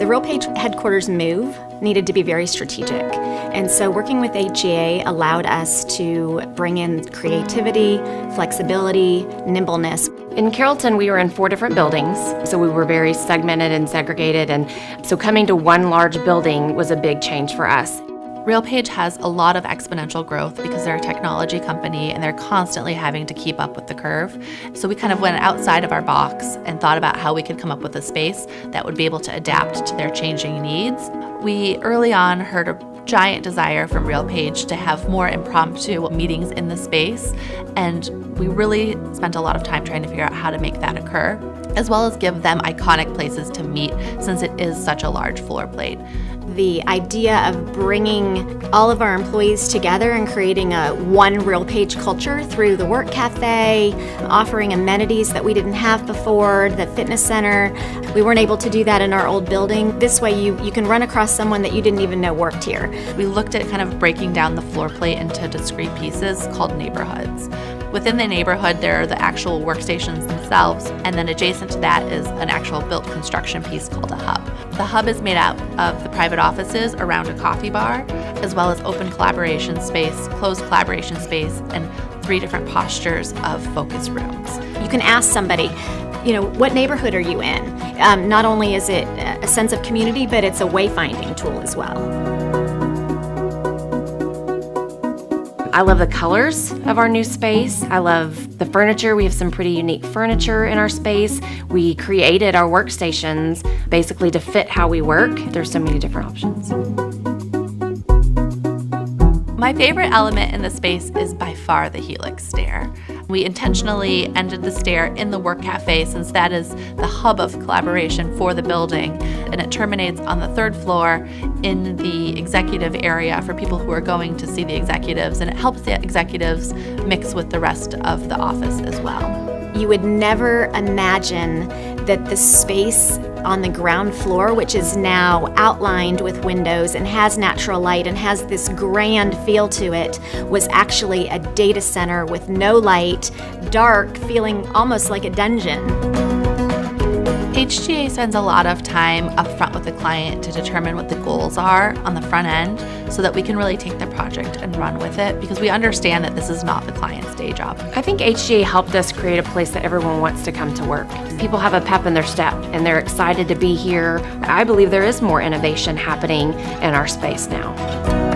RealPage headquarters move needed to be very strategic. And so working with HGA allowed us to bring in creativity, flexibility, nimbleness. In Carrollton, we were in 4 different buildings, so we were very segmented and segregated, and so coming to one large building was a big change for us. RealPage has a lot of exponential growth because they're a technology company and they're constantly having to keep up with the curve. So we kind of went outside of our box and thought about how we could come up with a space that would be able to adapt to their changing needs. We early on heard a giant desire from RealPage to have more impromptu meetings in the space, and we really spent a lot of time trying to figure out how to make that occur, as well as give them iconic places to meet since it is such a large floor plate. The idea of bringing all of our employees together and creating a one RealPage culture through the work cafe, offering amenities that we didn't have before, the fitness center. We weren't able to do that in our old building. This way you can run across someone that you didn't even know worked here. We looked at kind of breaking down the floor plate into discrete pieces called neighborhoods. Within the neighborhood, there are the actual workstations themselves, and then adjacent to that is an actual built construction piece called a hub. The hub is made out of the private offices around a coffee bar, as well as open collaboration space, closed collaboration space, and 3 different postures of focus rooms. You can ask somebody, what neighborhood are you in? Not only is it a sense of community, but it's a wayfinding tool as well. I love the colors of our new space. I love the furniture. We have some pretty unique furniture in our space. We created our workstations basically to fit how we work. There's so many different options. My favorite element in the space is by far the Helix stair. We intentionally ended the stair in the work cafe since that is the hub of collaboration for the building, and it terminates on the 3rd floor in the executive area for people who are going to see the executives, and it helps the executives mix with the rest of the office as well. You would never imagine that the space on the ground floor, which is now outlined with windows and has natural light and has this grand feel to it, was actually a data center with no light, dark, feeling almost like a dungeon. HGA spends a lot of time up front with the client to determine what the goals are on the front end so that we can really take the project and run with it, because we understand that this is not the client's day job. I think HGA helped us create a place that everyone wants to come to work. People have a pep in their step and they're excited to be here. I believe there is more innovation happening in our space now.